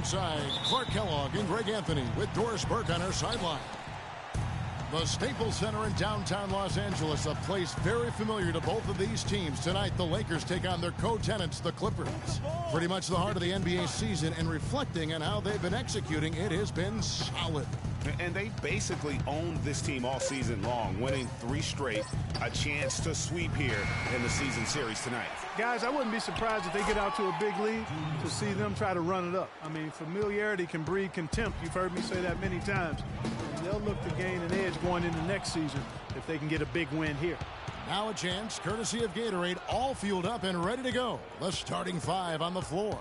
alongside Clark Kellogg and Greg Anthony with Doris Burke on our sideline. The Staples Center in downtown Los Angeles, a place very familiar to both of these teams. Tonight, the Lakers take on their co-tenants, the Clippers. Pretty much the heart of the NBA season, and reflecting on how they've been executing, it has been solid. And they basically owned this team all season long, winning 3 straight, a chance to sweep here in the season series tonight. Guys, I wouldn't be surprised if they get out to a big lead to see them try to run it up. I mean, familiarity can breed contempt. You've heard me say that many times. And they'll look to gain an edge going into next season if they can get a big win here. Now a chance, courtesy of Gatorade, all fueled up and ready to go. The starting 5 on the floor.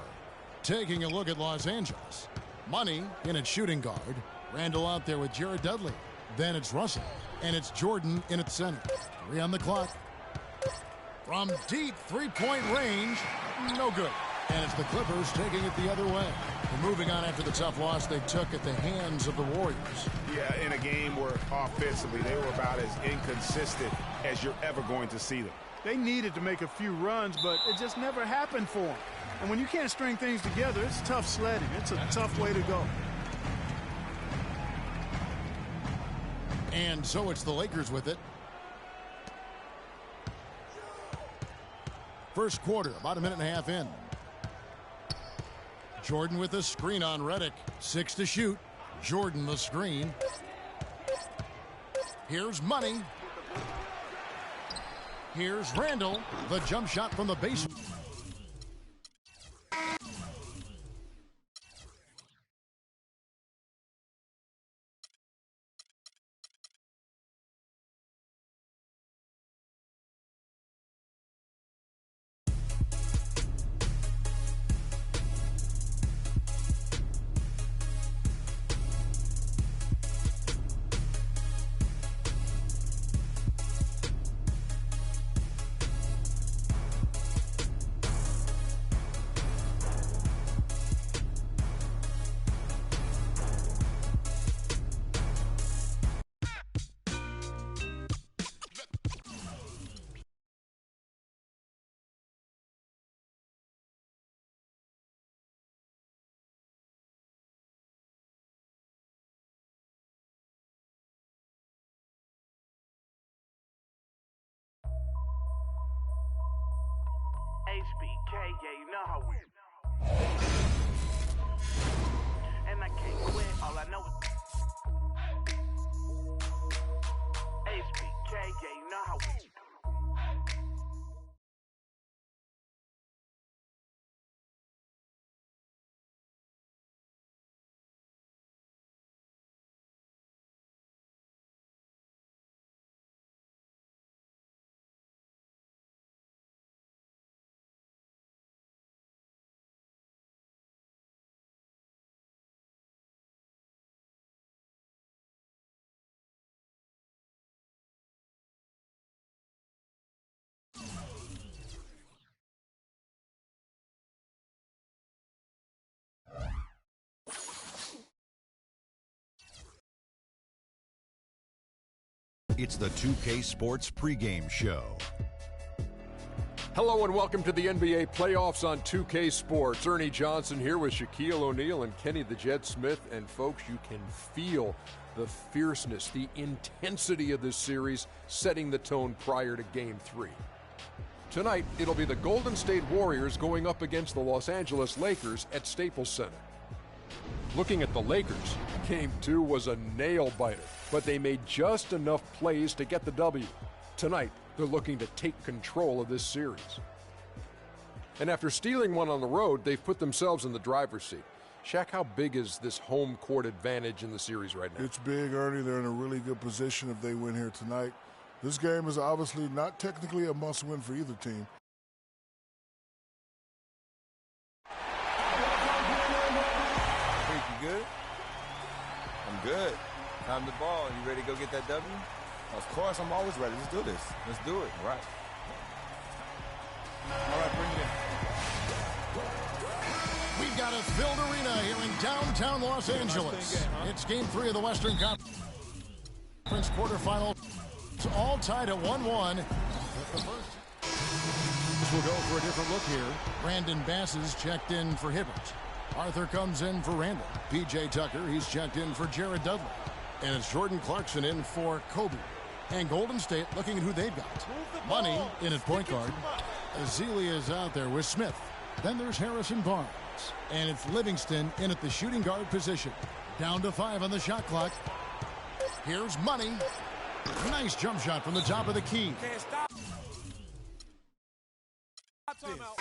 Taking a look at Los Angeles. Money in at shooting guard. Randall out there with Jared Dudley. Then it's Russell. And it's Jordan in at center. 3 on the clock. From deep three-point range, no good. And it's the Clippers taking it the other way. And moving on after the tough loss they took at the hands of the Warriors. Yeah, in a game where offensively they were about as inconsistent as you're ever going to see them. They needed to make a few runs, but it just never happened for them. And when you can't string things together, it's tough sledding. It's a tough way to go. And so it's the Lakers with it. First quarter, about a minute and a half in. Jordan with the screen on Redick. 6 to shoot. Jordan the screen. Here's Money. Here's Randall. The jump shot from the base. HBK, yeah, you know how we. And I can't quit, all I know is HBK, yeah, you know how we. It's the 2K Sports pregame show. Hello and welcome to the NBA playoffs on 2K Sports. Ernie Johnson here with Shaquille O'Neal and Kenny the Jet Smith. And folks, you can feel the fierceness, the intensity of this series setting the tone prior to Game 3. Tonight, it'll be the Golden State Warriors going up against the Los Angeles Lakers at Staples Center. Looking at the Lakers, Game 2 was a nail-biter, but they made just enough plays to get the W. Tonight, they're looking to take control of this series. And after stealing one on the road, they've put themselves in the driver's seat. Shaq, how big is this home court advantage in the series right now? It's big, Ernie. They're in a really good position if they win here tonight. This game is obviously not technically a must-win for either team. You good? I'm good. Time to ball. You ready to go get that W? Of course, I'm always ready. Let's do this. Let's do it. All right. All right, bring it in. We've got a filled arena here in downtown Los Angeles. Game, huh? It's Game 3 of the Western Conference quarterfinal. It's all tied at 1-1. We'll go for a different look here. Brandon Bass is checked in for Hibbert. Arthur comes in for Randall. P.J. Tucker, he's checked in for Jared Dudley. And it's Jordan Clarkson in for Kobe. And Golden State looking at who they've got. Money in at point guard. Ezeli is out there with Smith. Then there's Harrison Barnes. And it's Livingston in at the shooting guard position. Down to 5 on the shot clock. Here's Money. Nice jump shot from the top of the key. Can't stop. Time out.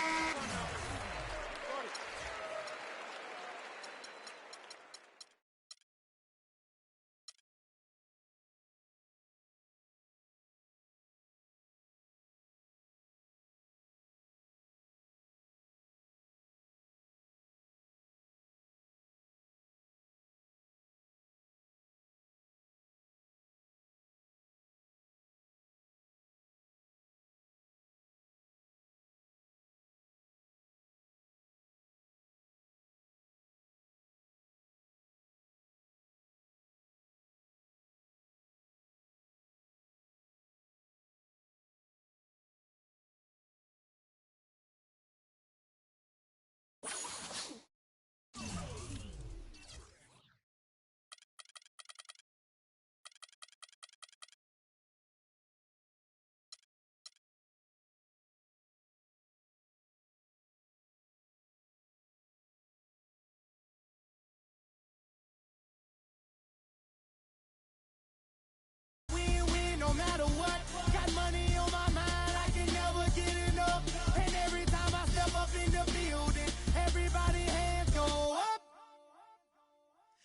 No matter what, got money on my mind, I can never get enough. And every time I step up in the building, everybody hands go up.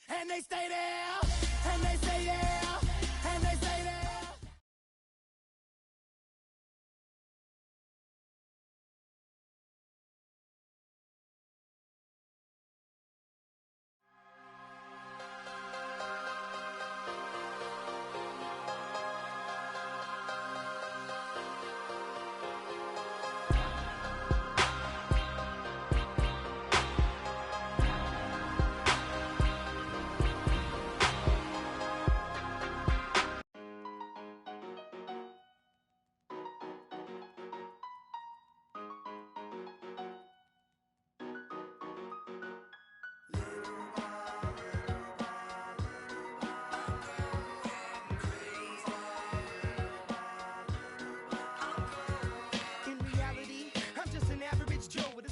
And they stay there, and they say yeah, and they say there.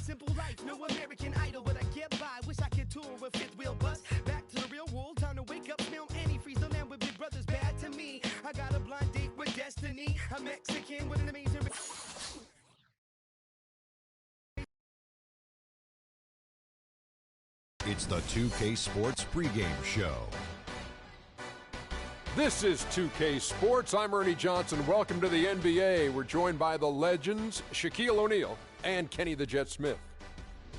Simple life, no American Idol, but I get by. Wish I could tour with fifth wheel bus. Back to the real world, time to wake up, smell antifreeze. The man with big brothers bad to me. I got a blind date with destiny. I'm Mexican with an amazing. It's the 2K Sports pregame show. This is 2K Sports. I'm Ernie Johnson. Welcome to the NBA. We're joined by the legends Shaquille O'Neal and Kenny the Jet Smith.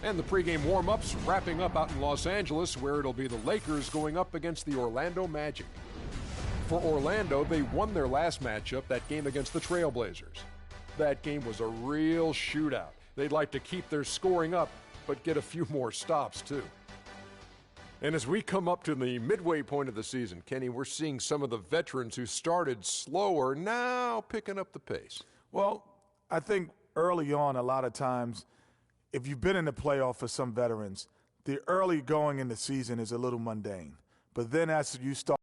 And the pregame warm-ups wrapping up out in Los Angeles, where it'll be the Lakers going up against the Orlando Magic. For Orlando, they won their last matchup, that game against the Trailblazers. That game was a real shootout. They'd like to keep their scoring up, but get a few more stops, too. And as we come up to the midway point of the season, Kenny, we're seeing some of the veterans who started slower now picking up the pace. Well, I think early on, a lot of times, if you've been in the playoff for some veterans, the early going in the season is a little mundane. But then as you start,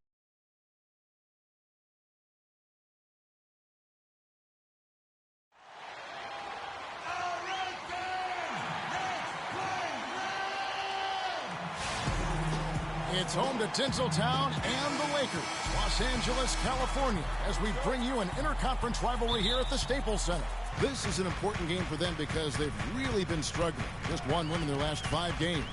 It's home to Tinseltown and the Lakers, Los Angeles, California, as we bring you an interconference rivalry here at the Staples Center. This is an important game for them because they've really been struggling. Just one win in their last 5 games.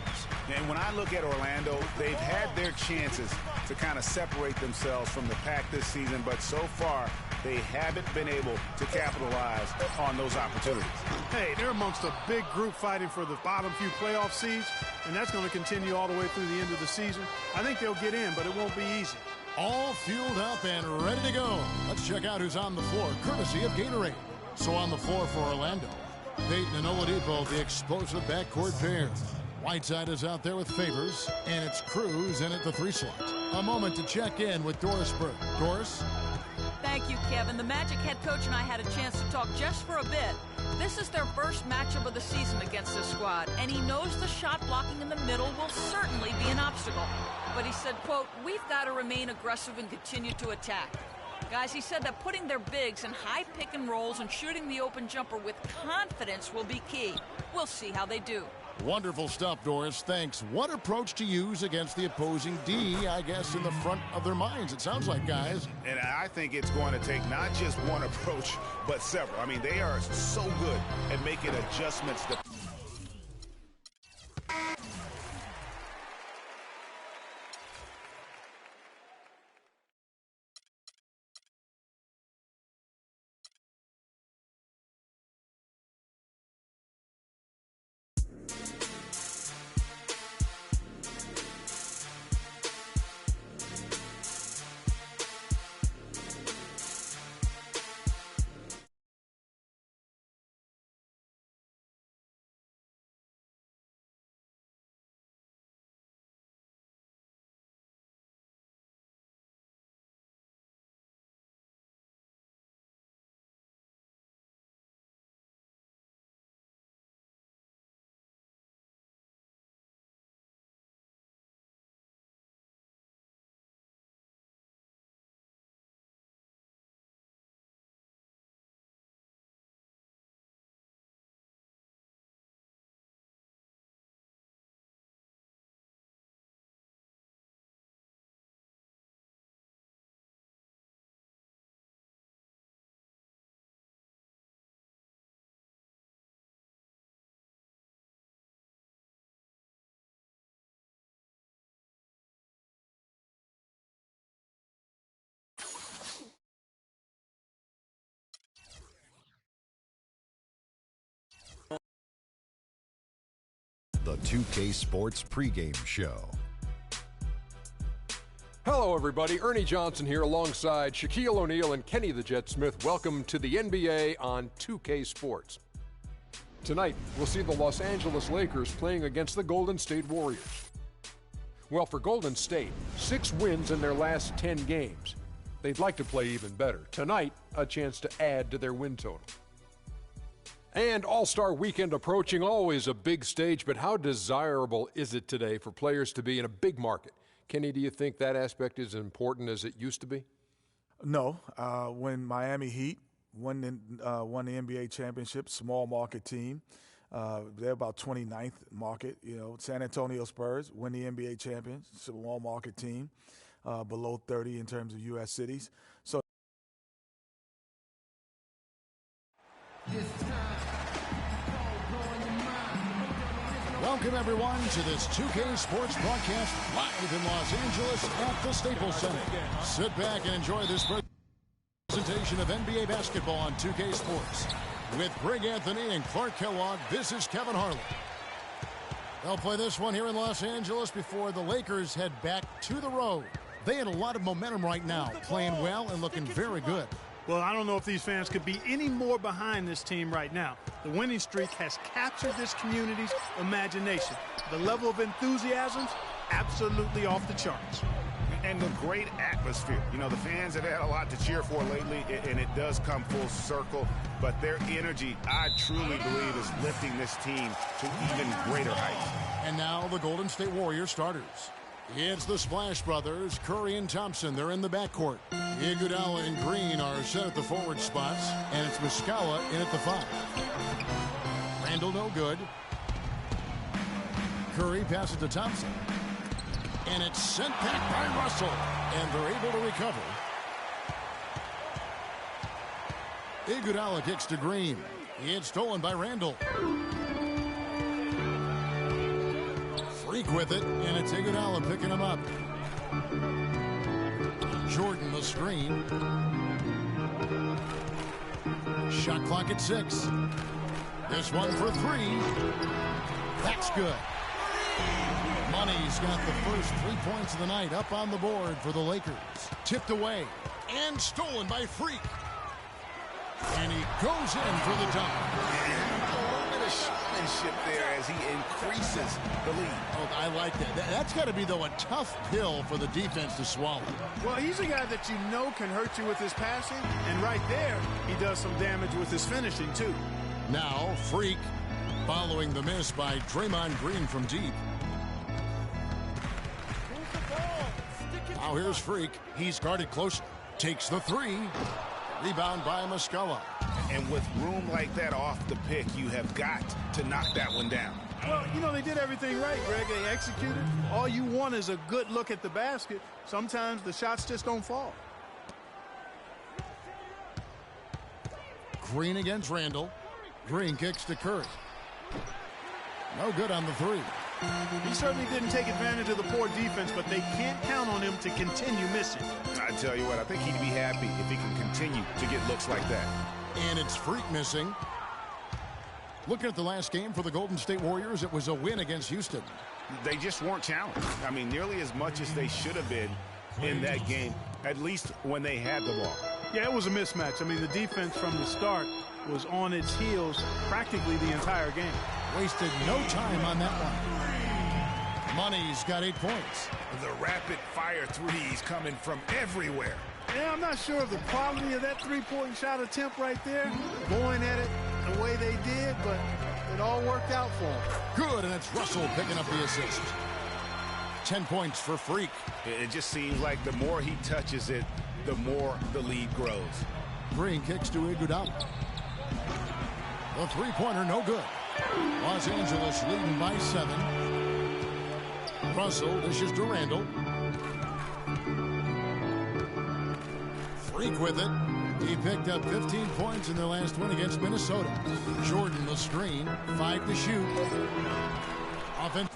And when I look at Orlando, they've had their chances to kind of separate themselves from the pack this season, but so far they haven't been able to capitalize on those opportunities. Hey, they're amongst a big group fighting for the bottom few playoff seeds, and that's going to continue all the way through the end of the season. I think they'll get in, but it won't be easy. All fueled up and ready to go. Let's check out who's on the floor, courtesy of Gatorade. So on the floor for Orlando, Peyton and Oladipo, the explosive backcourt pair. Whiteside is out there with Favors, and it's Cruz in at the 3 slot. A moment to check in with Doris Burke. Doris? Thank you, Kevin. The Magic head coach and I had a chance to talk just for a bit. This is their first matchup of the season against this squad, and he knows the shot blocking in the middle will certainly be an obstacle. But he said, quote, "We've got to remain aggressive and continue to attack." Guys, he said that putting their bigs in high pick and rolls and shooting the open jumper with confidence will be key. We'll see how they do. Wonderful stuff, Doris. Thanks. What approach to use against the opposing D, I guess, in the front of their minds, it sounds like, guys. And I think it's going to take not just one approach, but several. I mean, they are so good at making adjustments. The 2K Sports pregame show. Hello, everybody. Ernie Johnson here alongside Shaquille O'Neal and Kenny the Jet Smith. Welcome to the NBA on 2K Sports. Tonight, we'll see the Los Angeles Lakers playing against the Golden State Warriors. Well, for Golden State, 6 wins in their last 10 games. They'd like to play even better. Tonight, a chance to add to their win total. And All-Star Weekend approaching, always a big stage, but how desirable is it today for players to be in a big market? Kenny, do you think that aspect is as important as it used to be? No. When Miami Heat won the NBA championship, small market team, they're about 29th market. You know, San Antonio Spurs win the NBA champions, small market team, below 30 in terms of U.S. cities. So. Welcome, everyone, to this 2K Sports broadcast live in Los Angeles at the Staples Center. Sit back and enjoy this presentation of NBA basketball on 2K Sports. With Greg Anthony and Clark Kellogg, this is Kevin Harlan. They'll play this one here in Los Angeles before the Lakers head back to the road. They had a lot of momentum right now, playing well and looking very good. Well, I don't know if these fans could be any more behind this team right now. The winning streak has captured this community's imagination. The level of enthusiasm's absolutely off the charts. And the great atmosphere. You know, the fans have had a lot to cheer for lately, and it does come full circle. But their energy, I truly believe, is lifting this team to even greater heights. And now the Golden State Warriors starters. It's the Splash Brothers, Curry and Thompson. They're in the backcourt. Iguodala and Green are set at the forward spots, and it's Muscala in at the 5. Randall no good. Curry passes to Thompson. And it's sent back by Russell. And they're able to recover. Iguodala kicks to Green. It's stolen by Randall. Freak with it, and it's Iguodala picking him up. Jordan the screen. Shot clock at 6. This one for 3. That's good. Money's got the first 3 points of the night up on the board for the Lakers. Tipped away and stolen by Freak. And he goes in for the dunk. Ship there as he increases the lead. Oh, I like that. That's got to be, though, a tough pill for the defense to swallow. Well, he's a guy that you know can hurt you with his passing, and right there, he does some damage with his finishing, too. Now, Freak following the miss by Draymond Green from deep. Now here's Freak. He's guarded closely. Takes the three. Rebound by Muscala. And with room like that off the pick, you have got to knock that one down. Well, you know, they did everything right, Greg. They executed. All you want is a good look at the basket. Sometimes the shots just don't fall. Green against Randall. Green kicks to Curry. No good on the three. He certainly didn't take advantage of the poor defense, but they can't count on him to continue missing. I tell you what, I think he'd be happy if he can continue to get looks like that. And it's Freak missing. Looking at the last game for the Golden State Warriors, it was a win against Houston. They just weren't challenged. I mean, nearly as much as they should have been in that game, at least when they had the ball. Yeah, it was a mismatch. I mean, the defense from the start was on its heels practically the entire game. Wasted no time on that one. Money's got 8 points. The rapid-fire threes coming from everywhere. Yeah, I'm not sure of the quality of that three-point shot attempt right there, going at it the way they did, but it all worked out for them. Good, and it's Russell picking up the assist. 10 points for Freak. It just seems like the more he touches it, the more the lead grows. Green kicks to Iguodala. The three-pointer, no good. Los Angeles leading by 7. Russell dishes to Randall. Freak with it. He picked up 15 points in their last win against Minnesota. Jordan the screen. 5 to shoot. Offense.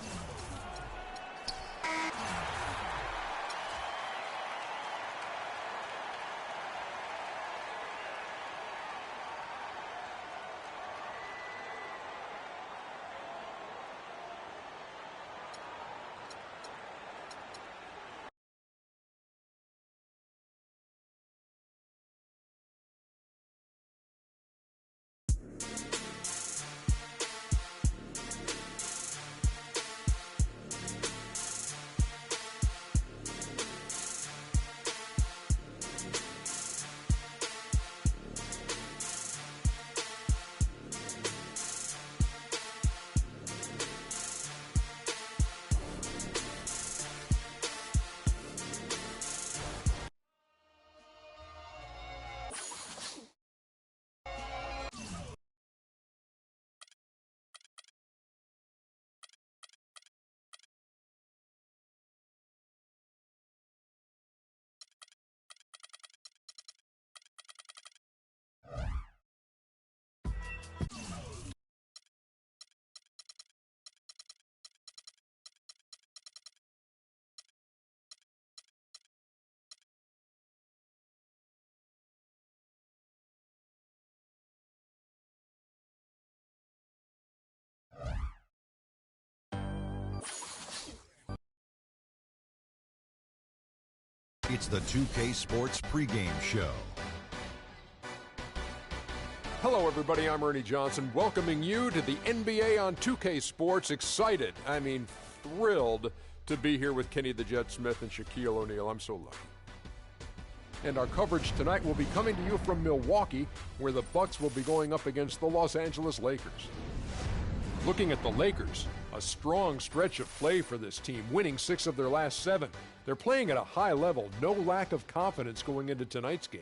It's the 2K Sports pregame show. Hello, everybody. I'm Ernie Johnson, welcoming you to the NBA on 2K Sports. Excited, I mean thrilled to be here with Kenny the Jet Smith and Shaquille O'Neal. I'm so lucky. And our coverage tonight will be coming to you from Milwaukee, where the Bucks will be going up against the Los Angeles Lakers. Looking at the Lakers, a strong stretch of play for this team, winning 6 of their last 7. They're playing at a high level, no lack of confidence going into tonight's game.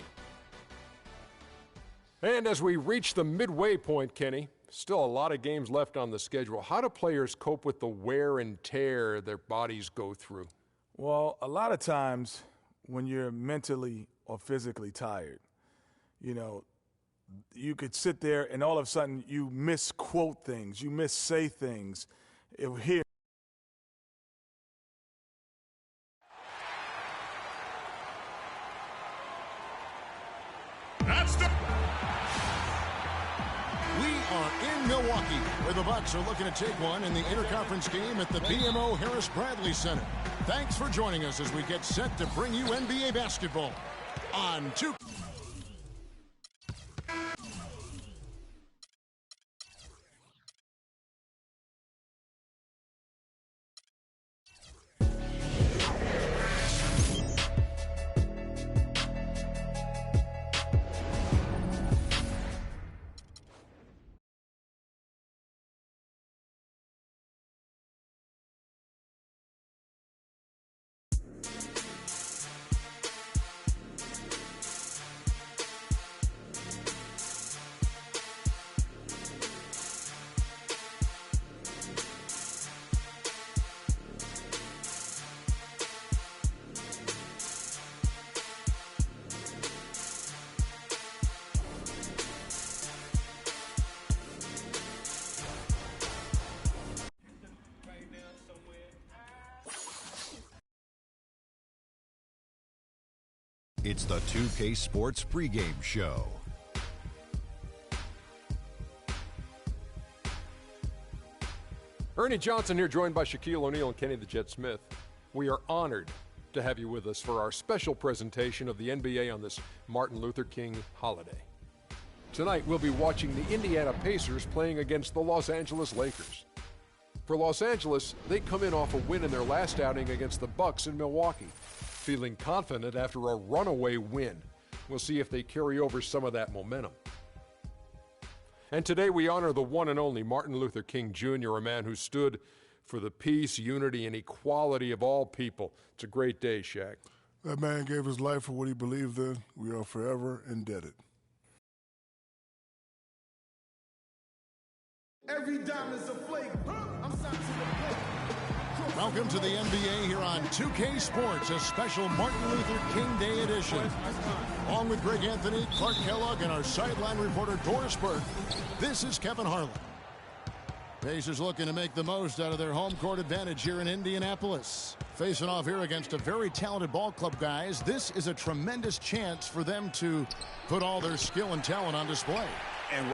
And as we reach the midway point, Kenny, still a lot of games left on the schedule. How do players cope with the wear and tear their bodies go through? Well, a lot of times when you're mentally or physically tired, you know, you could sit there and all of a sudden you misquote things, you missay things. Here. We are in Milwaukee, where the Bucks are looking to take one in the interconference game at the BMO Harris Bradley Center. Thanks for joining us as we get set to bring you NBA basketball on 2K. It's the 2K Sports pregame show. Ernie Johnson here, joined by Shaquille O'Neal and Kenny the Jet Smith. We are honored to have you with us for our special presentation of the NBA on this Martin Luther King holiday. Tonight, we'll be watching the Indiana Pacers playing against the Los Angeles Lakers. For Los Angeles, they come in off a win in their last outing against the Bucks in Milwaukee, feeling confident after a runaway win. We'll see if they carry over some of that momentum. And today we honor the one and only Martin Luther King Jr., a man who stood for the peace, unity, and equality of all people. It's a great day, Shaq. That man gave his life for what he believed in. We are forever indebted. Every diamond's a flake. I'm signed to the plate. Welcome to the NBA here on 2K Sports, a special Martin Luther King Day edition. Along with Greg Anthony, Clark Kellogg, and our sideline reporter Doris Burke, this is Kevin Harlan. Pacers looking to make the most out of their home court advantage here in Indianapolis. Facing off here against a very talented ball club, guys. This is a tremendous chance for them to put all their skill and talent on display. And